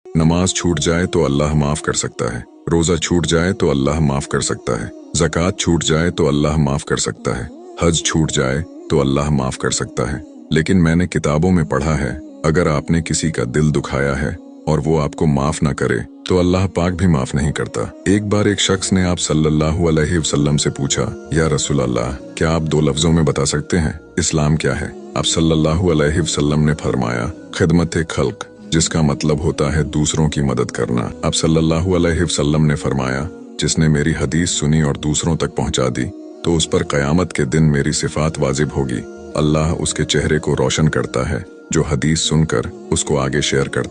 नमाज छूट जाए तो अल्लाह माफ कर सकता है, रोजा छूट जाए तो अल्लाह माफ कर सकता है, ज़कात छूट जाए तो अल्लाह माफ कर सकता है, हज छूट जाए तो अल्लाह माफ कर सकता है। लेकिन मैंने किताबों में पढ़ा है, अगर आपने किसी का दिल दुखाया है और वो आपको माफ ना करे तो अल्लाह पाक भी माफ नहीं करता। एक बार एक शख्स ने आप सल्लल्लाहु अलैहि वसल्लम से पूछा, या रसूल अल्लाह, क्या आप 2 लफ्जों में बता सकते हैं इस्लाम क्या है? आप सल्लल्लाहु अलैहि वसल्लम ने फरमाया, खिदमत खल्क, जिसका मतलब होता है दूसरों की मदद करना। आप सल्लल्लाहु अलैहि वसल्लम ने फरमाया, जिसने मेरी हदीस सुनी और दूसरों तक पहुंचा दी तो उस पर क़यामत के दिन मेरी सिफात वाजिब होगी। अल्लाह उसके चेहरे को रोशन करता है जो हदीस सुनकर उसको आगे शेयर करता है।